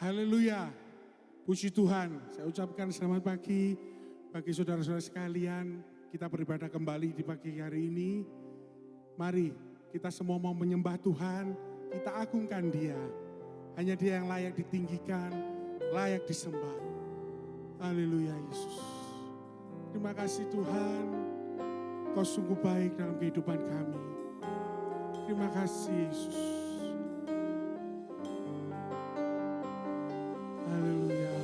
Haleluya. Puji Tuhan. Saya ucapkan selamat pagi bagi saudara-saudara sekalian. Kita beribadah kembali di pagi hari ini. Mari kita semua mau menyembah Tuhan. Kita agungkan Dia. Hanya Dia yang layak ditinggikan, layak disembah. Haleluya Yesus. Terima kasih Tuhan. Kau sungguh baik dalam kehidupan kami. Terima kasih Yesus. Haleluya.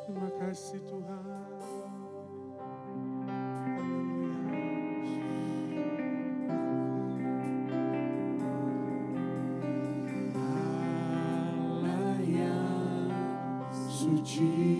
Terima kasih Tuhan. Allah yang suci.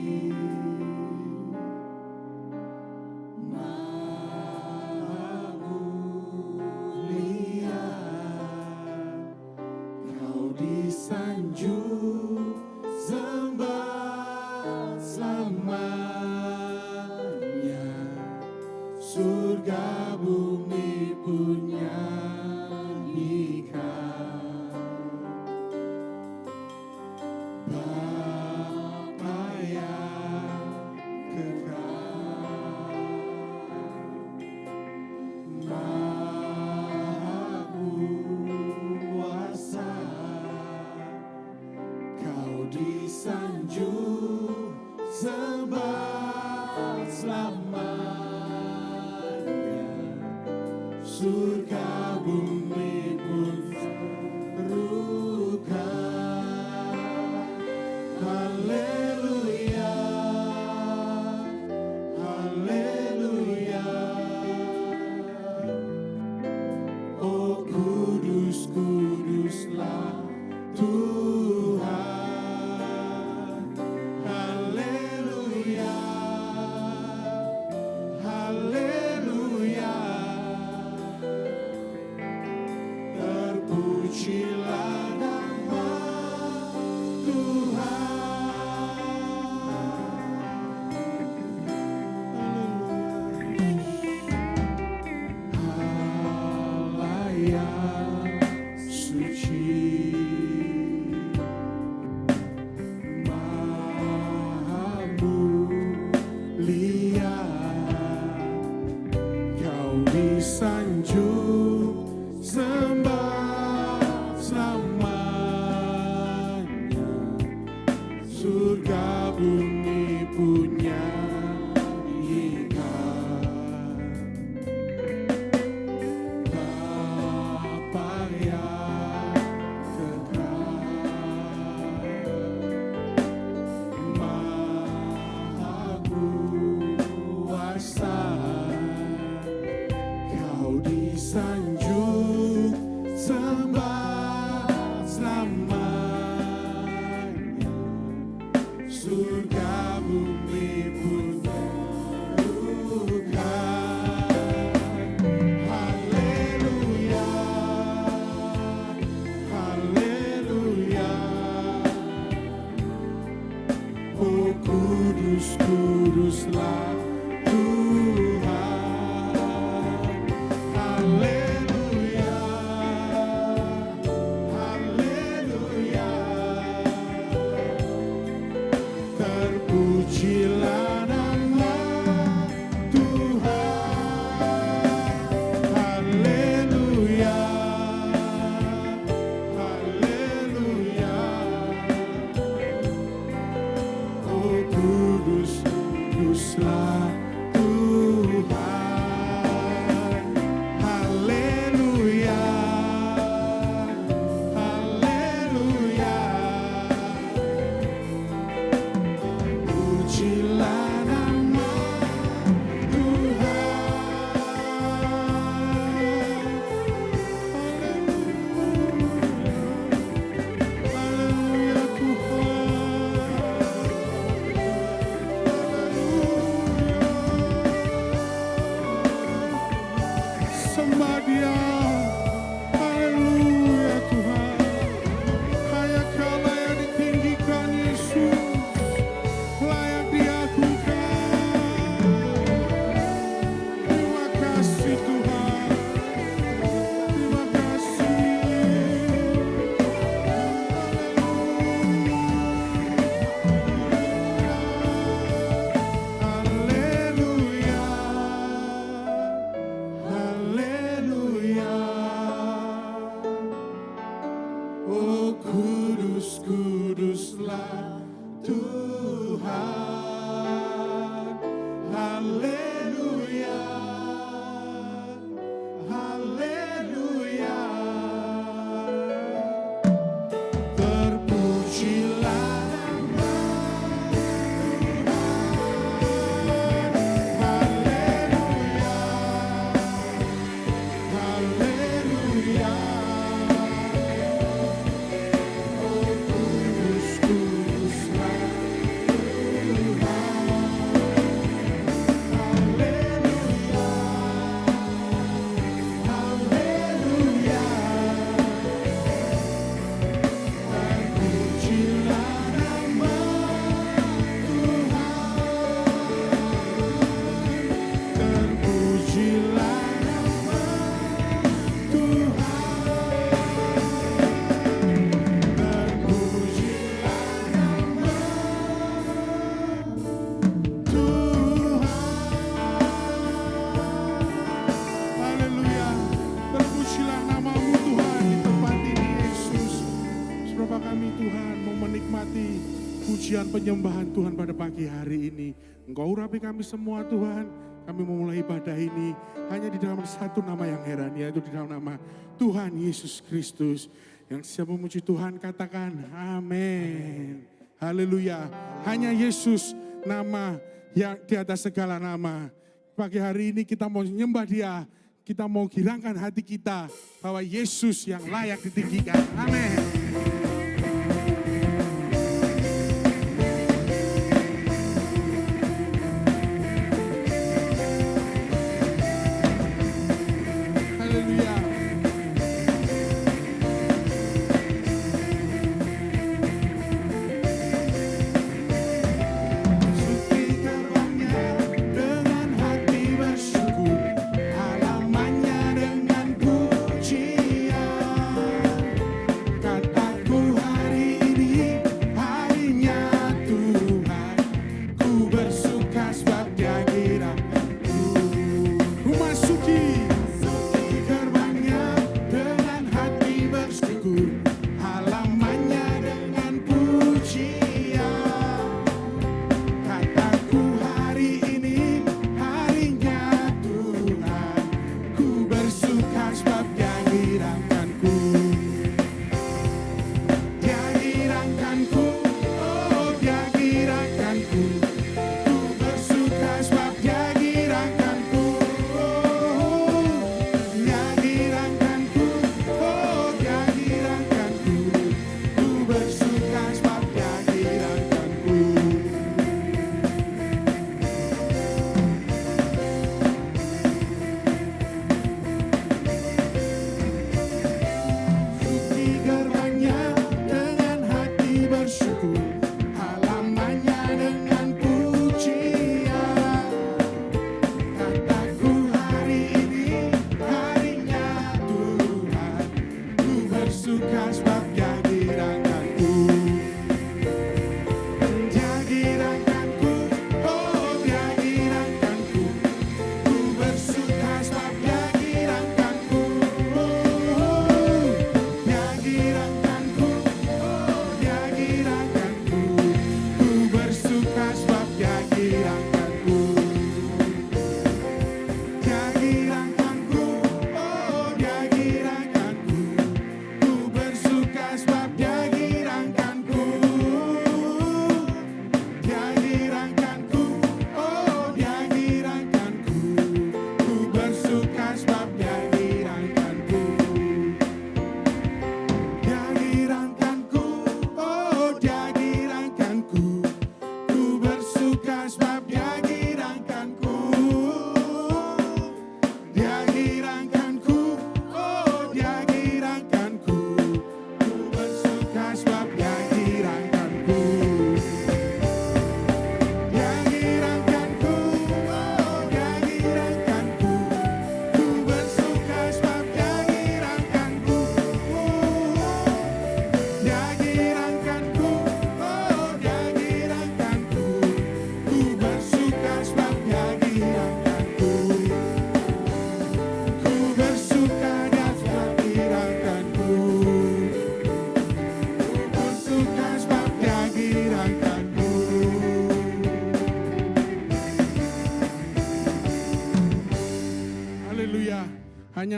Tuhan. Haleluya, haleluya. Terpujilah nama haleluya. Oh kudus, kuduslah pujian penyembahan Tuhan pada pagi hari ini. Engkau urapi kami semua Tuhan. Kami memulai ibadah ini hanya di dalam satu nama yang heran, yaitu di dalam nama Tuhan Yesus Kristus. Yang siap memuji Tuhan katakan amin. Haleluya. Hanya Yesus nama yang di atas segala nama. Pagi hari ini kita mau menyembah Dia. Kita mau girangkan hati kita bahwa Yesus yang layak ditinggikan. Amin. That's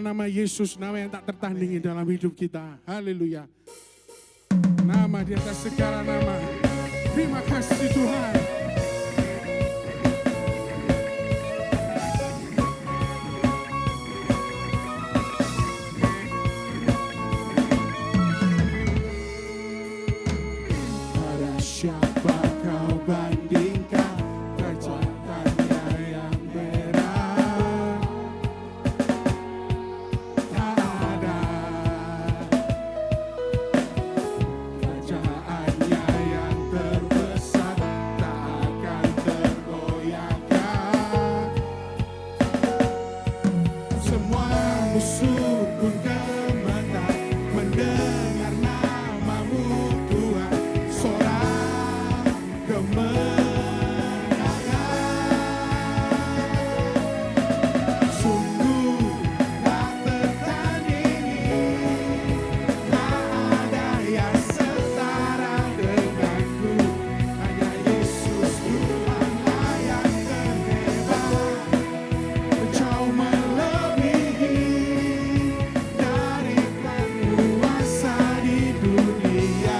nama Yesus, nama yang tak tertandingi dalam hidup kita. Haleluya. Nama di atas segala nama. Terima kasih Tuhan. Pada siapa kau bandingkan perbuatannya yang berat? Tak ada. Kerajaannya yang terbesar tak akan tergoyahkan. Semua musuh pun gemetar mendengar namamu Tuhan. Sorak kemenangan. Sungguh tak tertandingi. Tak ada yang setara denganku. Hanya Yesus Tuhanlah yang terhebat. Jauh melebihi dari penguasa di dunia.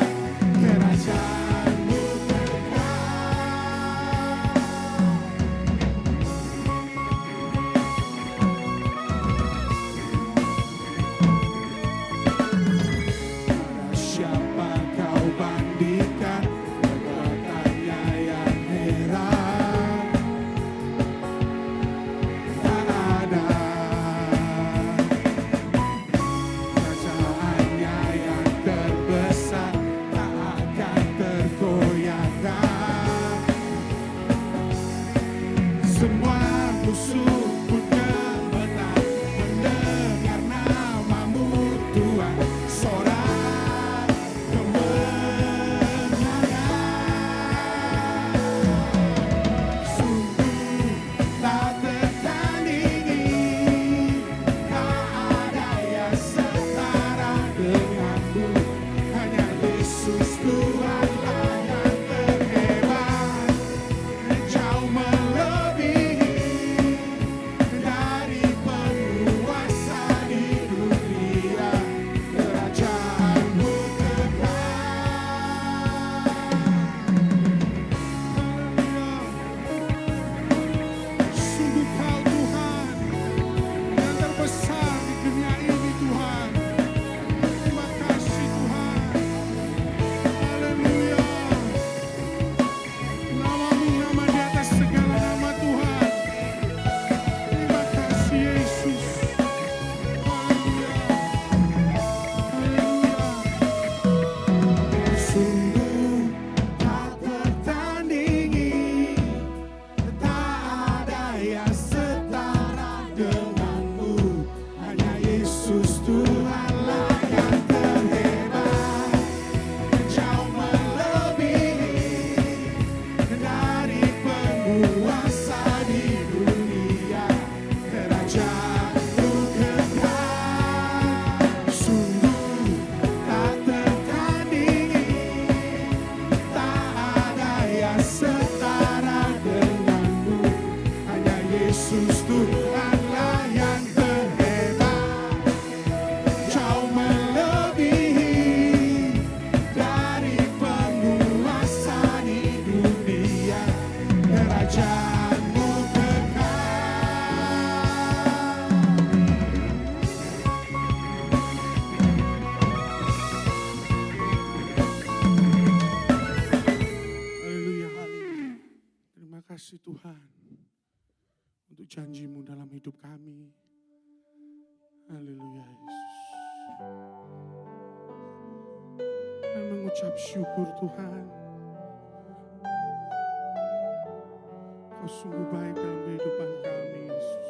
Kerajaanmu Pada siapa kau bandingkan perbuatannya yang heran? Tak ada. Kerajaannya yang terbesar tak akan tergoyahkan. Semua musuh pun gemetar mendengar namamu Tuhan. Sorak kemenangan. Sungguh tak tertandingi. Tak ada yang setara denganmu. Hanya Yesus Tuhanlah yang terhebat. Jauh melebihi dari penguasa di dunia. Kerajaanmu Sungguh Kau Tuhan yang terbesar di dunia ini Tuhan. Terima kasih Tuhan. Haleluya. Namamu nama di atas segala nama Tuhan. Terima kasih Yesus. Haleluya. Haleluya. Sungguh tak tertandingi. Tak ada yang setara denganmu. Hanya Yesus Tuhanlah yang terhebat. Jauh melebihi dari penguasa di dunia. Kerajaanmu kekal. Sungguh tak tertandingi. Tak ada yang setara denganmu. Hanya Yesus Tuhanlah yang terhebat. Jauh melebihi dari penguasa di dunia. Kerajaanmu Haleluya. Terima kasih Tuhan untuk janji-Mu dalam hidup kami. Haleluya Yesus. Kami mengucap syukur Tuhan. Kau sungguh baik dalam kehidupan kami Yesus.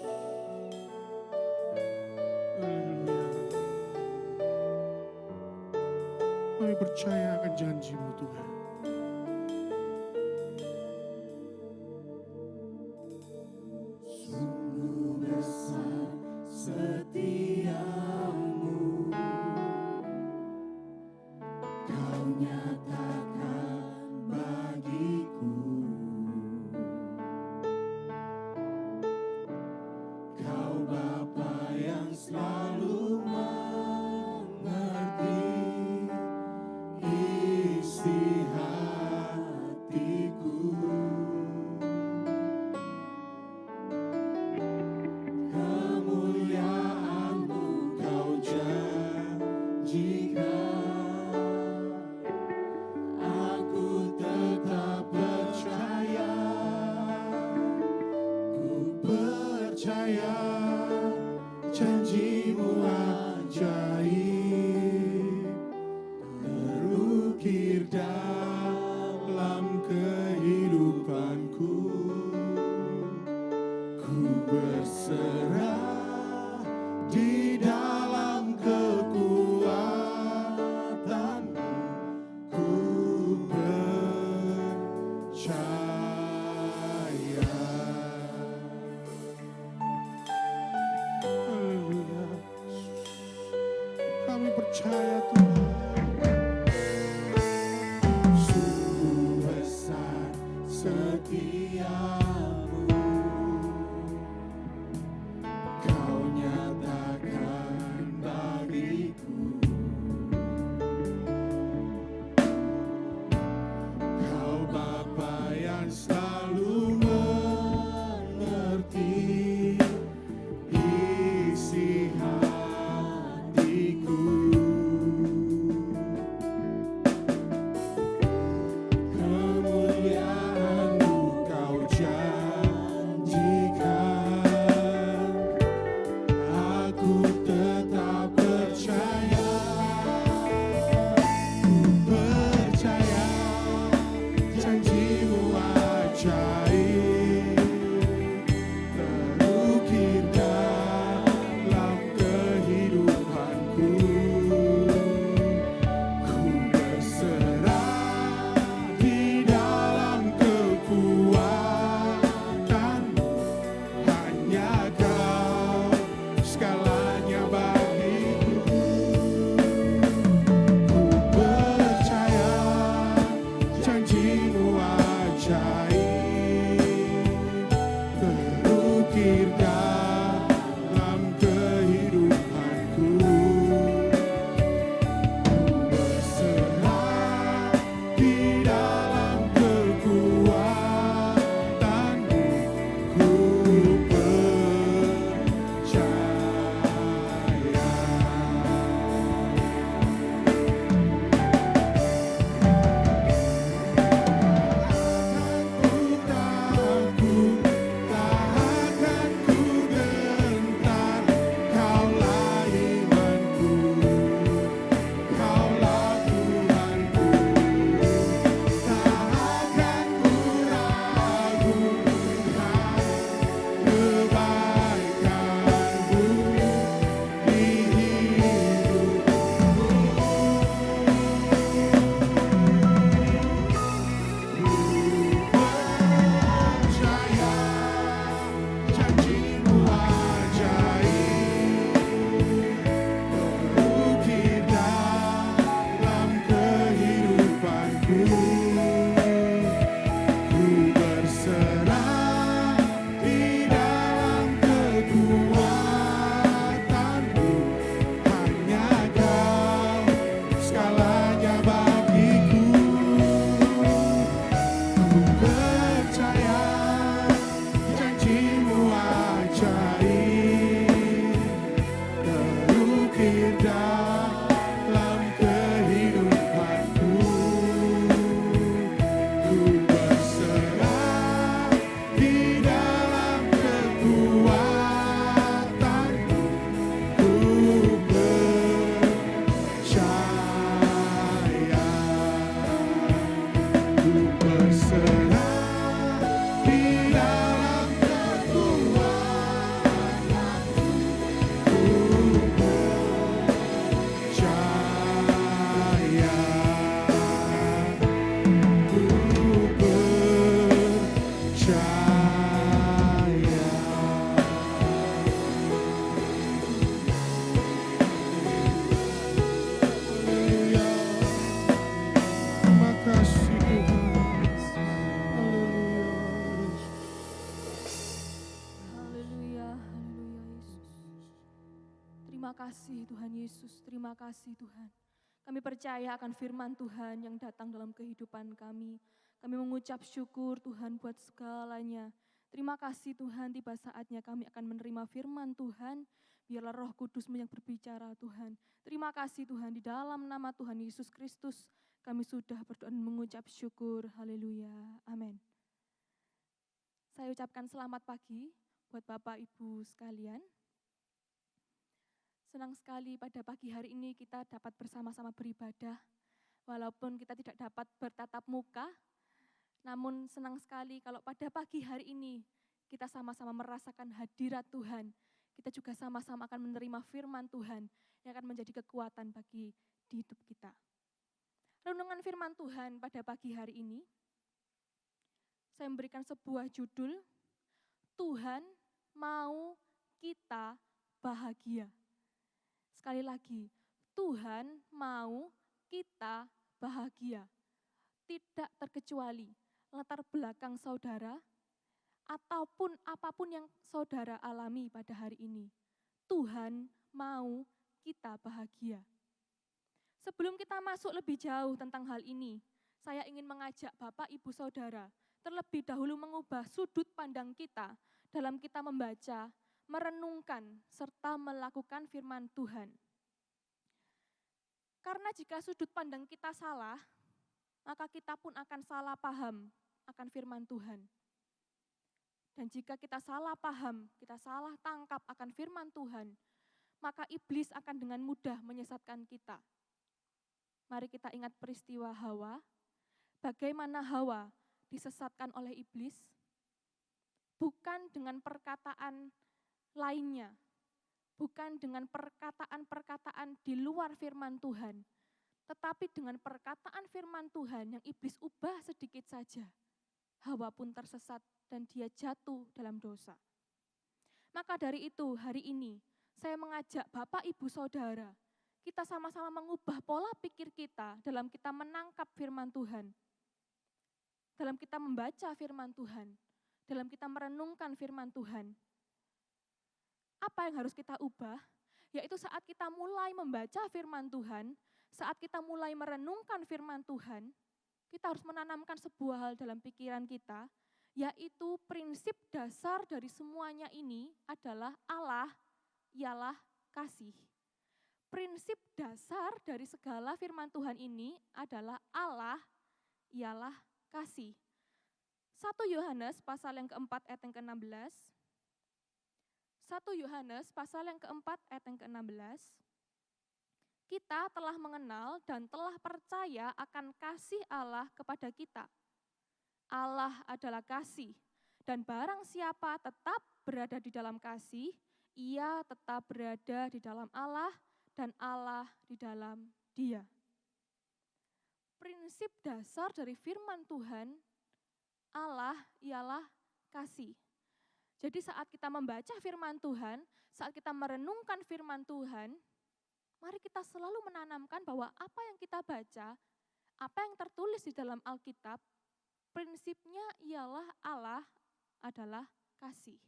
Haleluya. Kami percaya akan janji-Mu Tuhan. Sungguh besar setiamu, Kau nyatakan bagiku. Kau Bapa yang selalu percaya Tuhan. Sungguh besar setiamu, Kau nyatakan bagiku. Kau Bapa yang selalu mengerti isi hatiku. Kemuliaan-Mu Kau janjikan, aku tetap percaya. Percaya janji-Mu ajaib, terukir dalam kehidupanku. Ku berserah di dalam kekuatan-Mu, hanya Kau segalanya bagiku. Ku percaya janji-Mu ajaib, terukir dalam kehidupanku. Berserah di dalam kekuatan-Mu, ku percaya. Ku takut, tak akan ku gentar, Kaulah imanku, Kaulah Tuhanku. Tak akan ku ragukan kebaikan-Mu di hidupku. Percaya janji-Mu ajaib, terukir dalam kehidupanku. Ku berserah di dalam kekuatan-Mu, hanya Kau segalanya bagiku. Ku percaya janji-Mu ajaib, terukir dalam kehidupanku. Ku berserah di dalam kekuatan-Mu, ku percaya. Ku berserah di dalam kekuatan-Mu, ku percaya. Ku percaya. Haleluya. Terima kasih Tuhan. Haleluya. Haleluya, haleluya Yesus. Terima kasih Tuhan Yesus, terima kasih Tuhan. Kami percaya akan firman Tuhan yang datang dalam kehidupan kami. Kami mengucap syukur Tuhan buat segalanya. Terima kasih Tuhan, tiba saatnya kami akan menerima firman Tuhan. Biarlah Roh Kudus-Mu yang berbicara Tuhan. Terima kasih Tuhan, di dalam nama Tuhan Yesus Kristus kami sudah berdoa dan mengucap syukur. Haleluya, amin. Saya ucapkan selamat pagi buat Bapak Ibu sekalian. Senang sekali pada pagi hari ini kita dapat bersama-sama beribadah. Walaupun kita tidak dapat bertatap muka, namun senang sekali kalau pada pagi hari ini kita sama-sama merasakan hadirat Tuhan. Kita juga sama-sama akan menerima firman Tuhan yang akan menjadi kekuatan bagi di hidup kita. Renungan firman Tuhan pada pagi hari ini, saya memberikan sebuah judul, Tuhan mau kita bahagia. Sekali lagi, Tuhan mau kita bahagia. Tidak terkecuali latar belakang saudara ataupun apapun yang saudara alami pada hari ini. Tuhan mau kita bahagia. Sebelum kita masuk lebih jauh tentang hal ini, saya ingin mengajak Bapak, Ibu, Saudara terlebih dahulu mengubah sudut pandang kita dalam kita membaca, merenungkan, serta melakukan firman Tuhan. Karena jika sudut pandang kita salah, maka kita pun akan salah paham akan firman Tuhan. Dan jika kita salah paham, kita salah tangkap akan firman Tuhan, maka iblis akan dengan mudah menyesatkan kita. Mari kita ingat peristiwa Hawa, bagaimana Hawa disesatkan oleh iblis, bukan dengan perkataan lainnya, bukan dengan perkataan-perkataan di luar firman Tuhan, tetapi dengan perkataan firman Tuhan yang iblis ubah sedikit saja, Hawa pun tersesat dan dia jatuh dalam dosa. Maka dari itu hari ini saya mengajak Bapak, Ibu, Saudara, kita sama-sama mengubah pola pikir kita dalam kita menangkap firman Tuhan, dalam kita membaca firman Tuhan, dalam kita merenungkan firman Tuhan. Apa yang harus kita ubah? Yaitu saat kita mulai membaca firman Tuhan, saat kita mulai merenungkan firman Tuhan, kita harus menanamkan sebuah hal dalam pikiran kita, yaitu prinsip dasar dari semuanya ini adalah Allah ialah kasih. Prinsip dasar dari segala firman Tuhan ini adalah Allah ialah kasih. 1 Yohanes pasal yang keempat ayat yang ke-16. 1 Yohanes pasal yang keempat ayat yang ke-16. Kita telah mengenal dan telah percaya akan kasih Allah kepada kita. Allah adalah kasih, dan barang siapa tetap berada di dalam kasih, ia tetap berada di dalam Allah, dan Allah di dalam dia. Prinsip dasar dari firman Tuhan, Allah ialah kasih. Jadi saat kita membaca firman Tuhan, saat kita merenungkan firman Tuhan, mari kita selalu menanamkan bahwa apa yang kita baca, apa yang tertulis di dalam Alkitab, prinsipnya ialah Allah adalah kasih.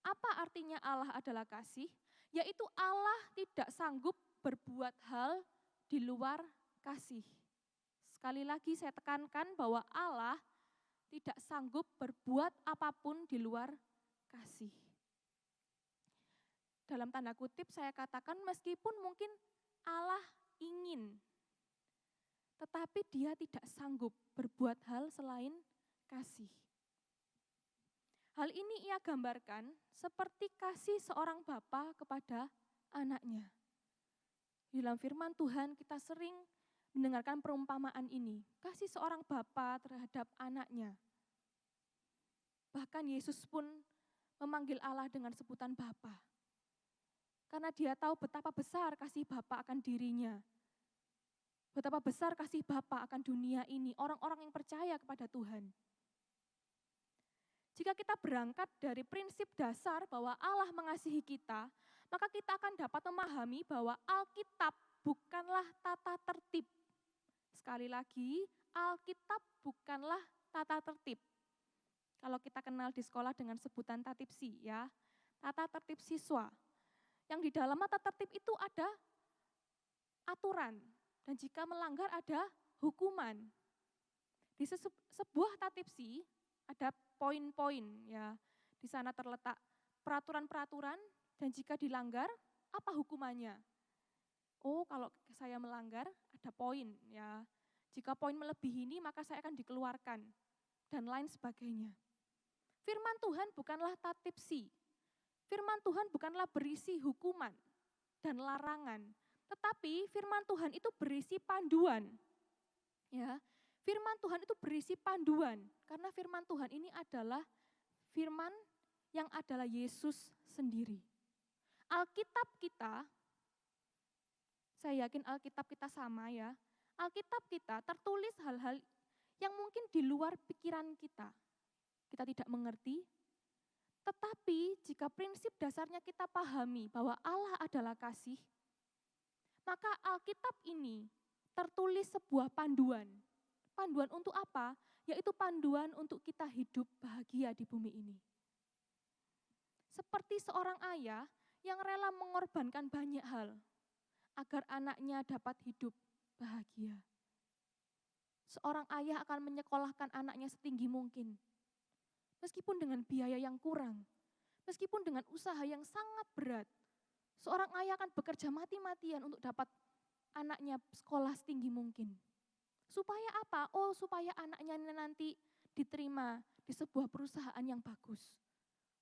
Apa artinya Allah adalah kasih? Yaitu Allah tidak sanggup berbuat hal di luar kasih. Sekali lagi saya tekankan bahwa Allah tidak sanggup berbuat apapun di luar kasih. Dalam tanda kutip saya katakan meskipun mungkin Allah ingin, tetapi dia tidak sanggup berbuat hal selain kasih. Hal ini ia gambarkan seperti kasih seorang bapa kepada anaknya. Di dalam firman Tuhan kita sering mendengarkan perumpamaan ini, kasih seorang bapa terhadap anaknya. Bahkan Yesus pun memanggil Allah dengan sebutan bapa. Karena dia tahu betapa besar kasih bapa akan dirinya. Betapa besar kasih Bapa akan dunia ini, orang-orang yang percaya kepada Tuhan. Jika kita berangkat dari prinsip dasar bahwa Allah mengasihi kita, maka kita akan dapat memahami bahwa Alkitab bukanlah tata tertib. Sekali lagi, Alkitab bukanlah tata tertib. Kalau kita kenal di sekolah dengan sebutan tatipsi, ya, tata tertib siswa. Yang di dalam tata tertib itu ada aturan. Dan jika melanggar ada hukuman. Di sebuah tatipsi ada poin-poin, ya. Di sana terletak peraturan-peraturan dan jika dilanggar apa hukumannya? Oh, kalau saya melanggar ada poin, ya. Jika poin melebihi ini maka saya akan dikeluarkan dan lain sebagainya. Firman Tuhan bukanlah tatipsi. Firman Tuhan bukanlah berisi hukuman dan larangan. Tetapi firman Tuhan itu berisi panduan. Ya, firman Tuhan itu berisi panduan karena firman Tuhan ini adalah firman yang adalah Yesus sendiri. Alkitab kita, saya yakin Alkitab kita sama ya. Alkitab kita tertulis hal-hal yang mungkin di luar pikiran kita. Kita tidak mengerti. Tetapi jika prinsip dasarnya kita pahami bahwa Allah adalah kasih, Maka Alkitab ini tertulis sebuah panduan. Panduan untuk apa? Yaitu panduan untuk kita hidup bahagia di bumi ini. Seperti seorang ayah yang rela mengorbankan banyak hal agar anaknya dapat hidup bahagia. Seorang ayah akan menyekolahkan anaknya setinggi mungkin. Meskipun dengan biaya yang kurang, meskipun dengan usaha yang sangat berat, seorang ayah akan bekerja mati-matian untuk dapat anaknya sekolah setinggi mungkin. Supaya apa? Oh, supaya anaknya nanti diterima di sebuah perusahaan yang bagus.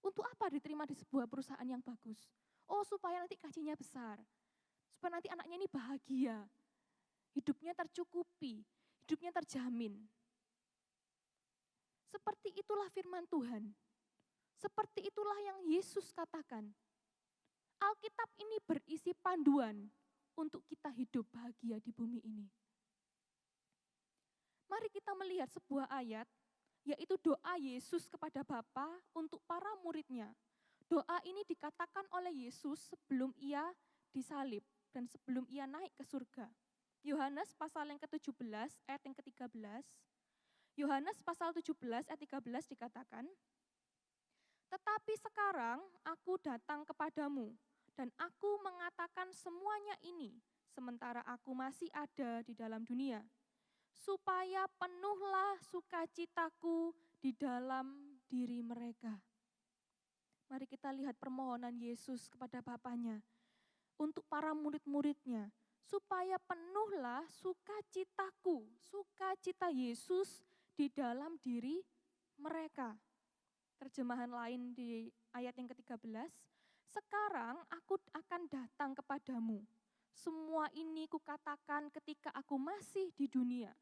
Untuk apa diterima di sebuah perusahaan yang bagus? Oh, supaya nanti gajinya besar. Supaya nanti anaknya ini bahagia. Hidupnya tercukupi, hidupnya terjamin. Seperti itulah firman Tuhan. Seperti itulah yang Yesus katakan. Alkitab ini berisi panduan untuk kita hidup bahagia di bumi ini. Mari kita melihat sebuah ayat, yaitu doa Yesus kepada Bapa untuk para muridnya. Doa ini dikatakan oleh Yesus sebelum ia disalib dan sebelum ia naik ke surga. Yohanes pasal yang ke-17 ayat yang ke-13. Yohanes pasal 17 ayat 13 dikatakan, "Tetapi sekarang aku datang kepadamu dan aku mengatakan semuanya ini sementara aku masih ada di dalam dunia, supaya penuhlah sukacitaku di dalam diri mereka." Mari kita lihat permohonan Yesus kepada Bapanya untuk para murid-muridnya, supaya penuhlah sukacitaku, sukacita Yesus di dalam diri mereka. Terjemahan lain di ayat yang ke-13, "Sekarang aku akan datang kepadamu. Semua ini kukatakan ketika aku masih di dunia,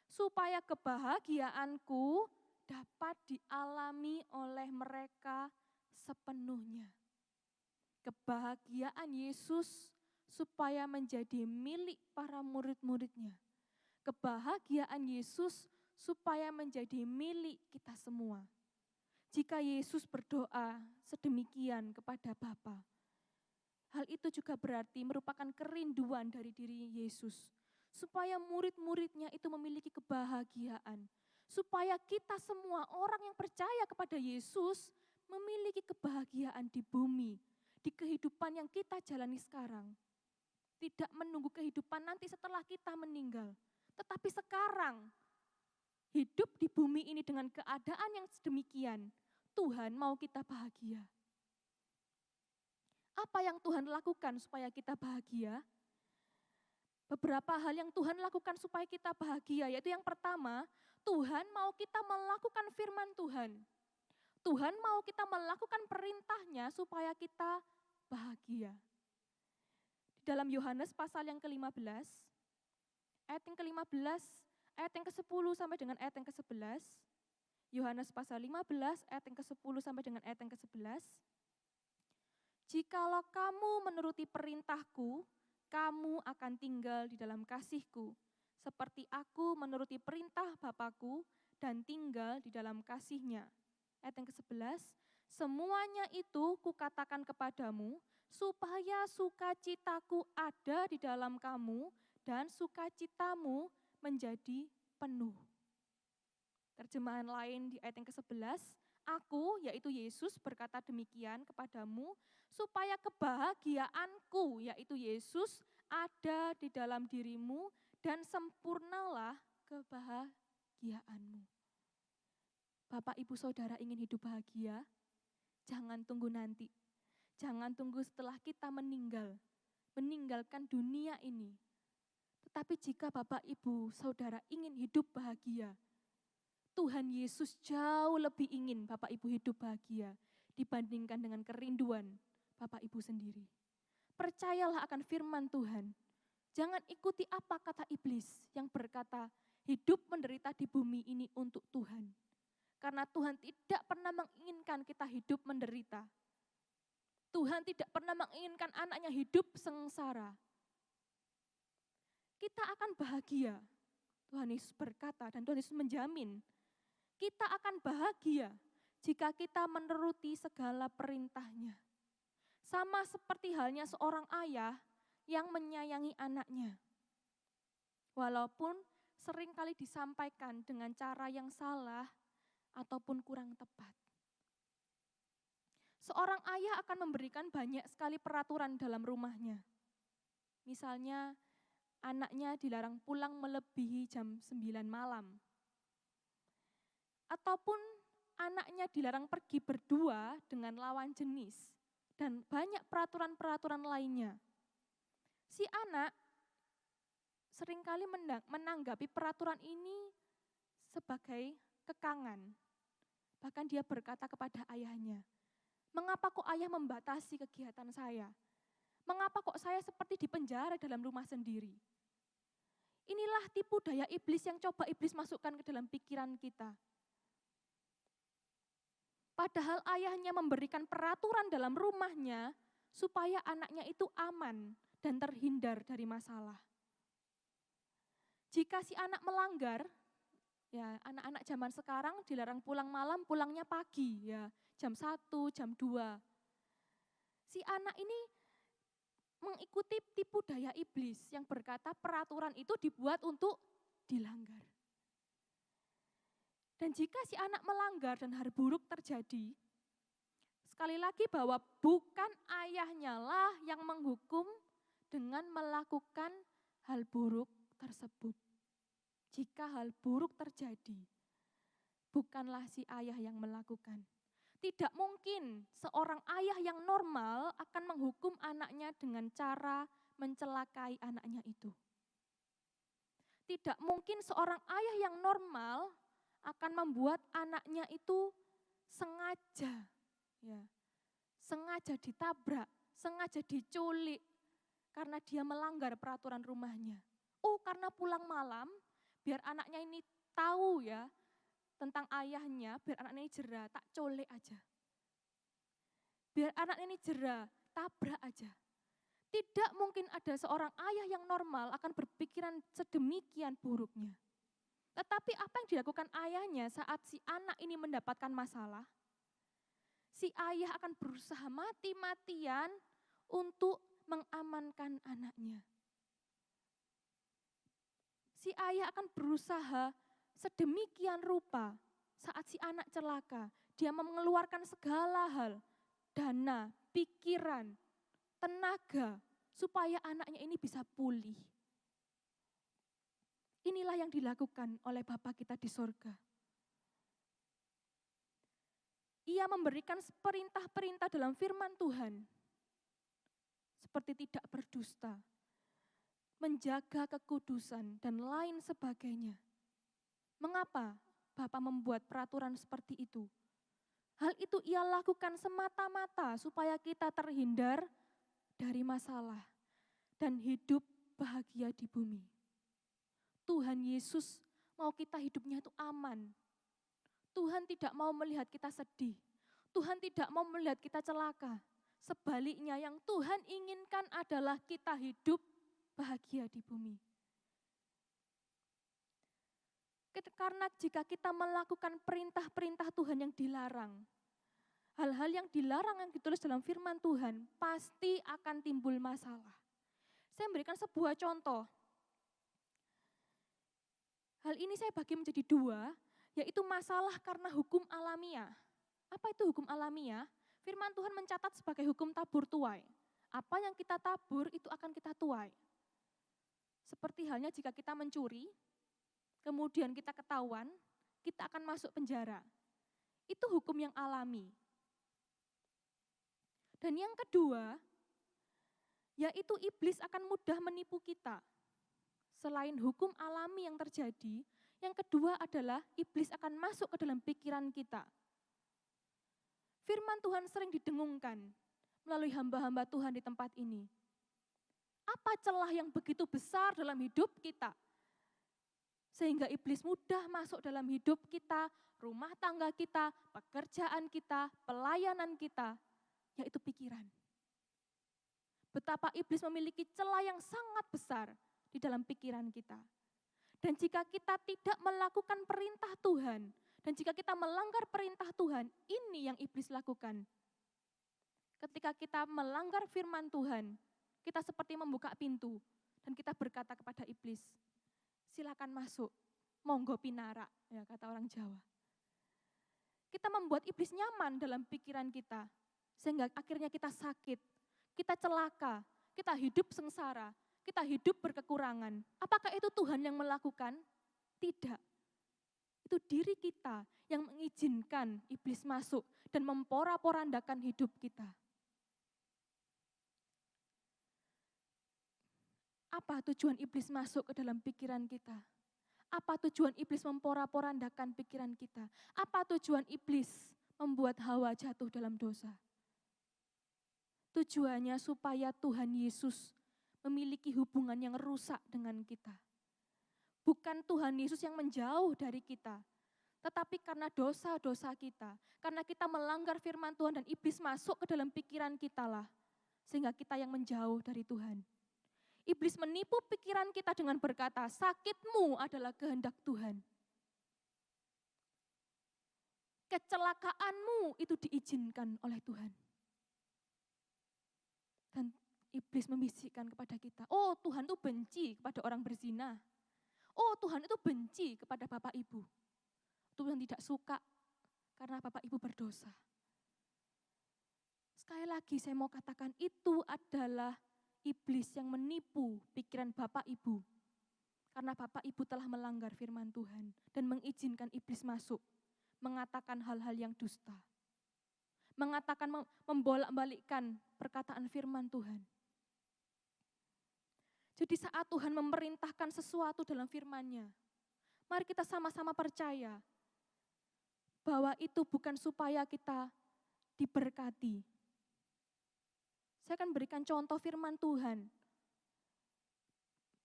supaya kebahagiaanku dapat dialami oleh mereka sepenuhnya." Kebahagiaan Yesus supaya menjadi milik para murid-muridnya. Kebahagiaan Yesus supaya menjadi milik kita semua. Jika Yesus berdoa sedemikian kepada Bapa, hal itu juga berarti merupakan kerinduan dari diri Yesus. Supaya murid-muridnya itu memiliki kebahagiaan. Supaya kita semua orang yang percaya kepada Yesus memiliki kebahagiaan di bumi, di kehidupan yang kita jalani sekarang. Tidak menunggu kehidupan nanti setelah kita meninggal. Tetapi sekarang, hidup di bumi ini dengan keadaan yang sedemikian, Tuhan mau kita bahagia. Apa yang Tuhan lakukan supaya kita bahagia? Beberapa hal yang Tuhan lakukan supaya kita bahagia, yaitu yang pertama, Tuhan mau kita melakukan firman Tuhan. Tuhan mau kita melakukan perintahnya supaya kita bahagia. Di dalam Yohanes pasal yang ke-15, ayat yang ke-15, ayat yang ke-10 sampai dengan ayat yang ke-11, Yohanes pasal 15, ayat yang ke-10 sampai dengan ayat yang ke-11, "Jikalau kamu menuruti perintahku, kamu akan tinggal di dalam kasihku, seperti aku menuruti perintah Bapakku dan tinggal di dalam kasihnya." Ayat yang ke-11, "Semuanya itu kukatakan kepadamu, supaya sukacitaku ada di dalam kamu, dan sukacitamu menjadi penuh." Terjemahan lain di ayat yang ke-11, "Aku," yaitu Yesus, "berkata demikian kepadamu, supaya kebahagiaanku," yaitu Yesus, "ada di dalam dirimu, dan sempurnalah kebahagiaanmu." Bapak, Ibu, Saudara ingin hidup bahagia? Jangan tunggu nanti. Jangan tunggu setelah kita meninggalkan dunia ini. Tetapi jika Bapak, Ibu, Saudara ingin hidup bahagia, Tuhan Yesus jauh lebih ingin Bapak Ibu hidup bahagia dibandingkan dengan kerinduan Bapak Ibu sendiri. Percayalah akan firman Tuhan. Jangan ikuti apa kata iblis yang berkata hidup menderita di bumi ini untuk Tuhan. Karena Tuhan tidak pernah menginginkan kita hidup menderita. Tuhan tidak pernah menginginkan anaknya hidup sengsara. Kita akan bahagia. Tuhan Yesus berkata dan Tuhan Yesus menjamin. Kita akan bahagia jika kita menuruti segala perintahnya. Sama seperti halnya seorang ayah yang menyayangi anaknya. Walaupun seringkali disampaikan dengan cara yang salah ataupun kurang tepat. Seorang ayah akan memberikan banyak sekali peraturan dalam rumahnya. Misalnya, anaknya dilarang pulang melebihi jam 9 malam. Ataupun anaknya dilarang pergi berdua dengan lawan jenis. Dan banyak peraturan-peraturan lainnya. Si anak seringkali menanggapi peraturan ini sebagai kekangan. Bahkan dia berkata kepada ayahnya, "Mengapa kok ayah membatasi kegiatan saya? Mengapa kok saya seperti dipenjara dalam rumah sendiri?" Inilah tipu daya iblis yang coba iblis masukkan ke dalam pikiran kita. Padahal ayahnya memberikan peraturan dalam rumahnya supaya anaknya itu aman dan terhindar dari masalah. Jika si anak melanggar, ya anak-anak zaman sekarang dilarang pulang malam, pulangnya pagi, ya jam 1, jam 2. Si anak ini mengikuti tipu daya iblis yang berkata peraturan itu dibuat untuk dilanggar. Dan jika si anak melanggar dan hal buruk terjadi, sekali lagi bahwa bukan ayahnya lah yang menghukum dengan melakukan hal buruk tersebut. Jika hal buruk terjadi, bukanlah si ayah yang melakukan. Tidak mungkin seorang ayah yang normal akan menghukum anaknya dengan cara mencelakai anaknya itu. Tidak mungkin seorang ayah yang normal akan membuat anaknya itu sengaja, ya, sengaja ditabrak, sengaja diculik karena dia melanggar peraturan rumahnya. Karena pulang malam, biar anaknya ini tahu ya tentang ayahnya, biar anaknya ini jera, tak culik aja. Biar anaknya ini jera, tabrak aja. Tidak mungkin ada seorang ayah yang normal akan berpikiran sedemikian buruknya. Tetapi apa yang dilakukan ayahnya saat si anak ini mendapatkan masalah? Si ayah akan berusaha mati-matian untuk mengamankan anaknya. Si ayah akan berusaha sedemikian rupa saat si anak celaka. Dia mengeluarkan segala hal, dana, pikiran, tenaga, supaya anaknya ini bisa pulih. Inilah yang dilakukan oleh Bapa kita di sorga. Ia memberikan perintah-perintah dalam firman Tuhan. Seperti tidak berdusta, menjaga kekudusan, dan lain sebagainya. Mengapa Bapa membuat peraturan seperti itu? Hal itu ia lakukan semata-mata supaya kita terhindar dari masalah dan hidup bahagia di bumi. Tuhan Yesus mau kita hidupnya itu aman. Tuhan tidak mau melihat kita sedih. Tuhan tidak mau melihat kita celaka. Sebaliknya yang Tuhan inginkan adalah kita hidup bahagia di bumi. Karena jika kita melakukan perintah-perintah Tuhan yang dilarang, hal-hal yang dilarang yang ditulis dalam firman Tuhan pasti akan timbul masalah. Saya memberikan sebuah contoh. Hal ini saya bagi menjadi dua, yaitu masalah karena hukum alamiah. Apa itu hukum alamiah? Firman Tuhan mencatat sebagai hukum tabur tuai. Apa yang kita tabur itu akan kita tuai. Seperti halnya jika kita mencuri, kemudian kita ketahuan, kita akan masuk penjara. Itu hukum yang alami. Dan yang kedua, yaitu iblis akan mudah menipu kita. Selain hukum alami yang terjadi, yang kedua adalah iblis akan masuk ke dalam pikiran kita. Firman Tuhan sering didengungkan melalui hamba-hamba Tuhan di tempat ini. Apa celah yang begitu besar dalam hidup kita? Sehingga iblis mudah masuk dalam hidup kita, rumah tangga kita, pekerjaan kita, pelayanan kita, yaitu pikiran. Betapa iblis memiliki celah yang sangat besar di dalam pikiran kita. Dan jika kita tidak melakukan perintah Tuhan, dan jika kita melanggar perintah Tuhan, ini yang iblis lakukan. Ketika kita melanggar firman Tuhan, Kita seperti membuka pintu dan kita berkata kepada iblis, silakan masuk, monggo pinara, ya kata orang Jawa. Kita membuat iblis nyaman dalam pikiran kita, sehingga akhirnya kita sakit, kita celaka, kita hidup sengsara, kita hidup berkekurangan. Apakah itu Tuhan yang melakukan? Tidak. Itu diri kita yang mengizinkan iblis masuk dan memporak-porandakan hidup kita. Apa tujuan iblis masuk ke dalam pikiran kita? Apa tujuan iblis memporak-porandakan pikiran kita? Apa tujuan iblis membuat Hawa jatuh dalam dosa? Tujuannya supaya Tuhan Yesus memiliki hubungan yang rusak dengan kita. Bukan Tuhan Yesus yang menjauh dari kita, tetapi karena dosa-dosa kita, karena kita melanggar firman Tuhan dan iblis masuk ke dalam pikiran kita lah, sehingga kita yang menjauh dari Tuhan. Iblis menipu pikiran kita dengan berkata, sakitmu adalah kehendak Tuhan. Kecelakaanmu itu diizinkan oleh Tuhan. Dan iblis membisikkan kepada kita, oh Tuhan itu benci kepada orang berzina. Oh Tuhan itu benci kepada bapak ibu. Tuhan tidak suka karena bapak ibu berdosa. Sekali lagi saya mau katakan itu adalah iblis yang menipu pikiran bapak ibu. Karena bapak ibu telah melanggar firman Tuhan dan mengizinkan iblis masuk. Mengatakan hal-hal yang dusta. Mengatakan, membolak-balikkan perkataan firman Tuhan. Jadi saat Tuhan memerintahkan sesuatu dalam firman-Nya, mari kita sama-sama percaya bahwa itu bukan supaya kita diberkati. Saya akan berikan contoh firman Tuhan.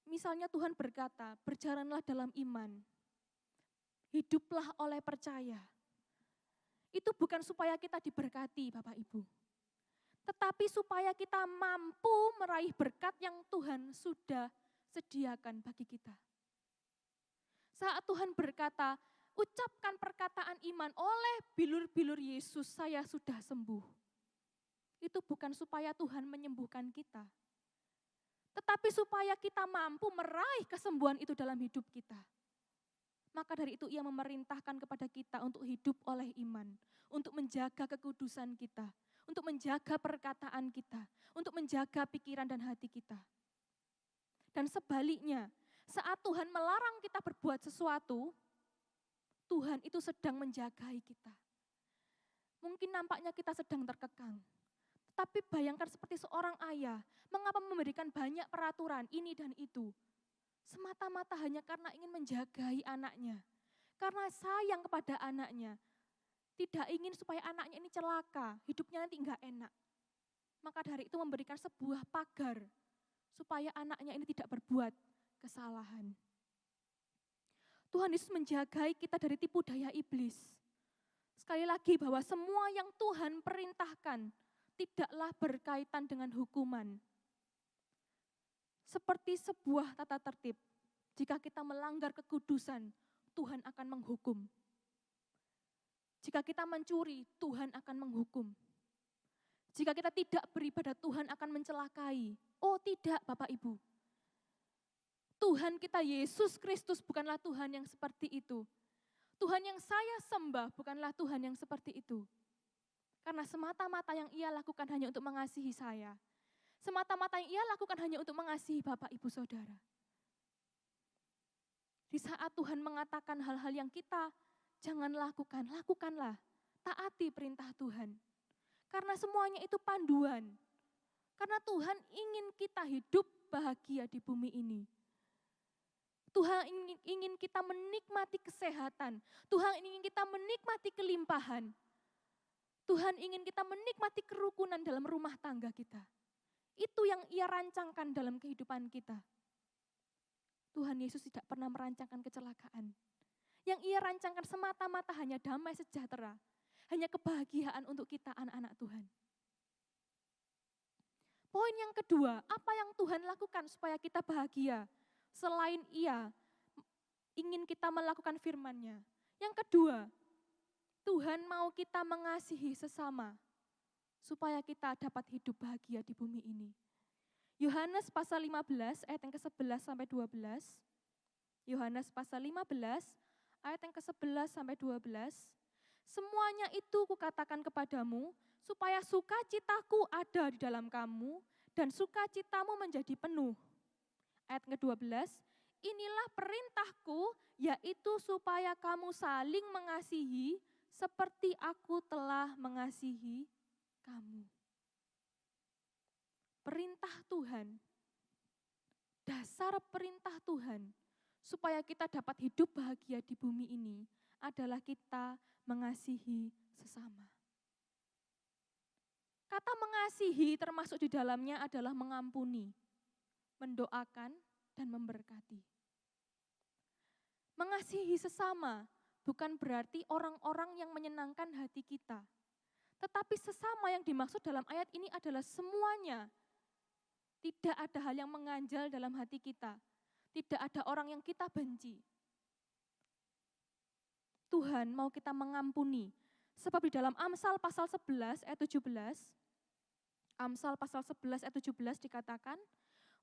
Misalnya Tuhan berkata, berjalanlah dalam iman, hiduplah oleh percaya. Itu bukan supaya kita diberkati, Bapak Ibu. Tetapi supaya kita mampu meraih berkat yang Tuhan sudah sediakan bagi kita. Saat Tuhan berkata, ucapkan perkataan iman oleh bilur-bilur Yesus, saya sudah sembuh. Itu bukan supaya Tuhan menyembuhkan kita. Tetapi supaya kita mampu meraih kesembuhan itu dalam hidup kita. Maka dari itu ia memerintahkan kepada kita untuk hidup oleh iman. Untuk menjaga kekudusan kita. Untuk menjaga perkataan kita, untuk menjaga pikiran dan hati kita. Dan sebaliknya, saat Tuhan melarang kita berbuat sesuatu, Tuhan itu sedang menjagai kita. Mungkin nampaknya kita sedang terkekang, tetapi bayangkan seperti seorang ayah, mengapa memberikan banyak peraturan ini dan itu, semata-mata hanya karena ingin menjagai anaknya, karena sayang kepada anaknya. Tidak ingin supaya anaknya ini celaka, hidupnya nanti enggak enak. Maka dari itu memberikan sebuah pagar, supaya anaknya ini tidak berbuat kesalahan. Tuhan Yesus menjagai kita dari tipu daya iblis. Sekali lagi bahwa semua yang Tuhan perintahkan, tidaklah berkaitan dengan hukuman. Seperti sebuah tata tertib, jika kita melanggar kekudusan, Tuhan akan menghukum. Jika kita mencuri, Tuhan akan menghukum. Jika kita tidak beribadah, Tuhan akan mencelakai. Oh tidak Bapak Ibu. Tuhan kita Yesus Kristus bukanlah Tuhan yang seperti itu. Tuhan yang saya sembah bukanlah Tuhan yang seperti itu. Karena semata-mata yang ia lakukan hanya untuk mengasihi saya. Semata-mata yang ia lakukan hanya untuk mengasihi Bapak Ibu Saudara. Di saat Tuhan mengatakan hal-hal yang kita jangan lakukan, lakukanlah. Taati perintah Tuhan. Karena semuanya itu panduan. Karena Tuhan ingin kita hidup bahagia di bumi ini. Tuhan ingin kita menikmati kesehatan. Tuhan ingin kita menikmati kelimpahan. Tuhan ingin kita menikmati kerukunan dalam rumah tangga kita. Itu yang ia rancangkan dalam kehidupan kita. Tuhan Yesus tidak pernah merancangkan kecelakaan. Yang ia rancangkan semata-mata hanya damai sejahtera. Hanya kebahagiaan untuk kita anak-anak Tuhan. Poin yang kedua, apa yang Tuhan lakukan supaya kita bahagia? Selain ia ingin kita melakukan firman-Nya. Yang kedua, Tuhan mau kita mengasihi sesama. Supaya kita dapat hidup bahagia di bumi ini. Yohanes pasal 15 ayat yang ke-11 sampai 12. Yohanes pasal 15 ayat yang ke-11 sampai 12. Semuanya itu kukatakan kepadamu supaya sukacitaku ada di dalam kamu dan sukacitamu menjadi penuh. Ayat ke-12, inilah perintahku, yaitu supaya kamu saling mengasihi seperti aku telah mengasihi kamu. Perintah Tuhan, dasar perintah Tuhan, supaya kita dapat hidup bahagia di bumi ini adalah kita mengasihi sesama. Kata mengasihi termasuk di dalamnya adalah mengampuni, mendoakan, dan memberkati. Mengasihi sesama bukan berarti orang-orang yang menyenangkan hati kita. Tetapi sesama yang dimaksud dalam ayat ini adalah semuanya. Tidak ada hal yang mengganjal dalam hati kita. Tidak ada orang yang kita benci. Tuhan mau kita mengampuni. Sebab di dalam Amsal pasal 11 ayat 17, Amsal pasal 11 ayat 17 dikatakan,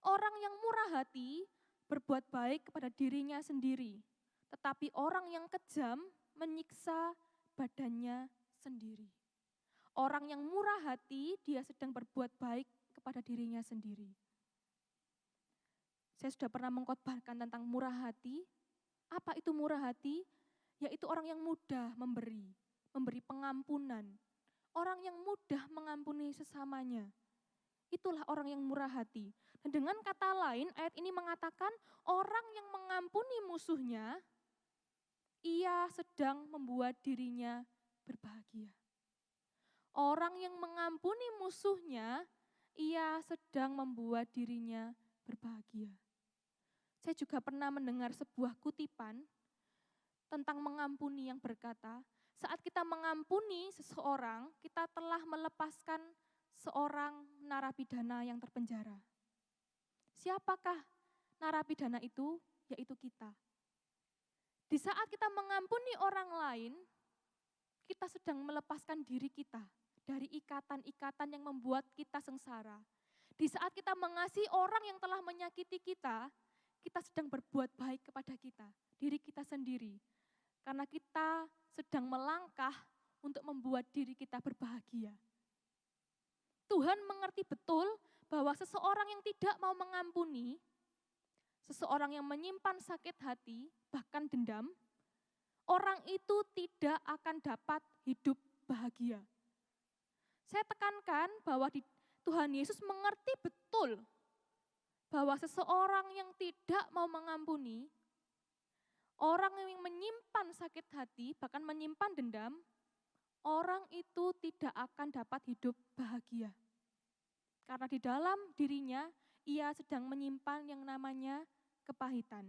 orang yang murah hati berbuat baik kepada dirinya sendiri. Tetapi orang yang kejam menyiksa badannya sendiri. Orang yang murah hati, dia sedang berbuat baik kepada dirinya sendiri. Saya sudah pernah mengkhotbahkan tentang murah hati. Apa itu murah hati? Yaitu orang yang mudah memberi pengampunan. Orang yang mudah mengampuni sesamanya. Itulah orang yang murah hati. Dan dengan kata lain, ayat ini mengatakan orang yang mengampuni musuhnya, ia sedang membuat dirinya berbahagia. Orang yang mengampuni musuhnya, ia sedang membuat dirinya berbahagia. Saya juga pernah mendengar sebuah kutipan tentang mengampuni yang berkata, saat kita mengampuni seseorang, kita telah melepaskan seorang narapidana yang terpenjara. Siapakah narapidana itu? Yaitu kita. Di saat kita mengampuni orang lain, kita sedang melepaskan diri kita dari ikatan-ikatan yang membuat kita sengsara. Di saat kita mengasihi orang yang telah menyakiti kita, kita sedang berbuat baik kepada kita, diri kita sendiri. Karena kita sedang melangkah untuk membuat diri kita berbahagia. Tuhan mengerti betul bahwa seseorang yang tidak mau mengampuni, seseorang yang menyimpan sakit hati, bahkan dendam, orang itu tidak akan dapat hidup bahagia. Saya tekankan bahwa Tuhan Yesus mengerti betul bahwa seseorang yang tidak mau mengampuni, orang yang menyimpan sakit hati, bahkan menyimpan dendam, orang itu tidak akan dapat hidup bahagia. Karena di dalam dirinya, ia sedang menyimpan yang namanya kepahitan.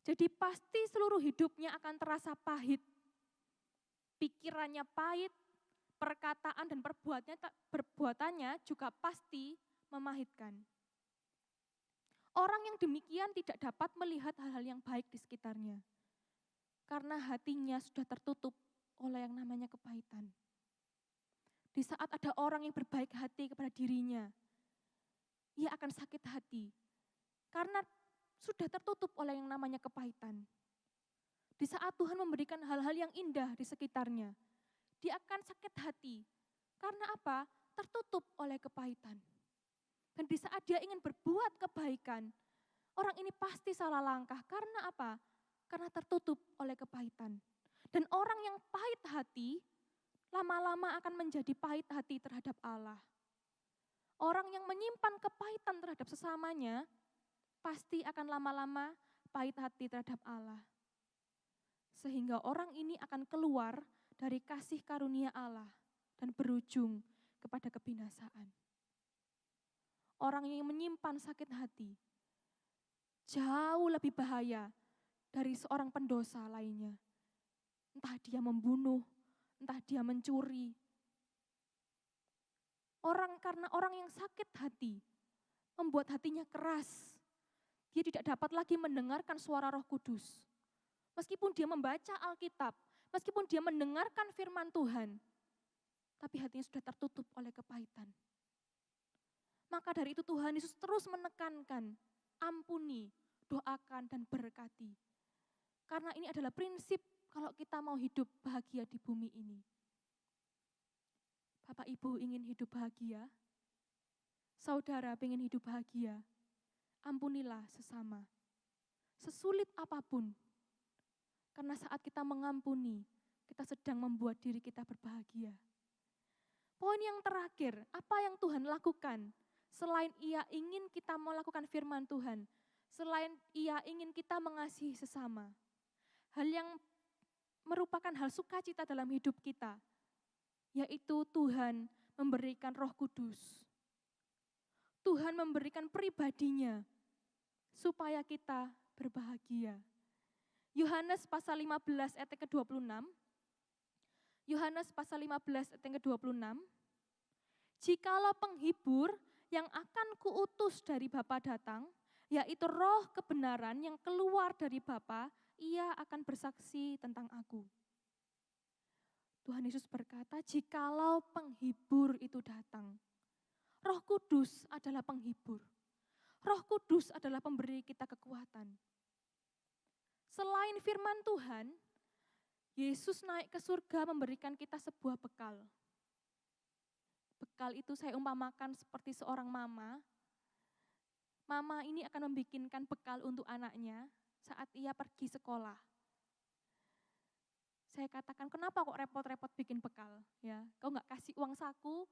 Jadi pasti seluruh hidupnya akan terasa pahit. Pikirannya pahit, perkataan dan perbuatannya juga pasti memahitkan. Orang yang demikian tidak dapat melihat hal-hal yang baik di sekitarnya. Karena hatinya sudah tertutup oleh yang namanya kepahitan. Di saat ada orang yang berbaik hati kepada dirinya, ia akan sakit hati. Karena sudah tertutup oleh yang namanya kepahitan. Di saat Tuhan memberikan hal-hal yang indah di sekitarnya, dia akan sakit hati. Karena apa? Tertutup oleh kepahitan. Dan di saat dia ingin berbuat kebaikan, orang ini pasti salah langkah. Karena apa? Karena tertutup oleh kepahitan. Dan orang yang pahit hati, lama-lama akan menjadi pahit hati terhadap Allah. Orang yang menyimpan kepahitan terhadap sesamanya, pasti akan lama-lama pahit hati terhadap Allah. Sehingga orang ini akan keluar dari kasih karunia Allah dan berujung kepada kebinasaan. Orang yang menyimpan sakit hati jauh lebih bahaya dari seorang pendosa lainnya. Entah dia membunuh, entah dia mencuri. Karena orang yang sakit hati membuat hatinya keras. Dia tidak dapat lagi mendengarkan suara Roh Kudus. Meskipun dia membaca Alkitab, meskipun dia mendengarkan firman Tuhan, tapi hatinya sudah tertutup oleh kepahitan. Maka dari itu Tuhan Yesus terus menekankan, ampuni, doakan, dan berkati. Karena ini adalah prinsip kalau kita mau hidup bahagia di bumi ini. Bapak Ibu ingin hidup bahagia? Saudara ingin hidup bahagia? Ampunilah sesama. Sesulit apapun. Karena saat kita mengampuni, kita sedang membuat diri kita berbahagia. Poin yang terakhir, apa yang Tuhan lakukan? Selain Ia ingin kita melakukan firman Tuhan, selain Ia ingin kita mengasihi sesama, hal yang merupakan hal sukacita dalam hidup kita, yaitu Tuhan memberikan Roh Kudus. Tuhan memberikan pribadinya supaya kita berbahagia. Yohanes pasal 15 ayat ke-26. Yohanes pasal 15 ayat ke-26. Jikalau penghibur yang akan kuutus dari Bapa datang, yaitu Roh kebenaran yang keluar dari Bapa, Ia akan bersaksi tentang aku. Tuhan Yesus berkata, jikalau penghibur itu datang. Roh Kudus adalah penghibur. Roh Kudus adalah pemberi kita kekuatan. Selain firman Tuhan, Yesus naik ke surga memberikan kita sebuah bekal. Bekal itu saya umpamakan seperti seorang mama. Mama ini akan membikinkan bekal untuk anaknya saat ia pergi sekolah. Saya katakan, kenapa kok repot-repot bikin bekal? Ya, kau nggak kasih uang saku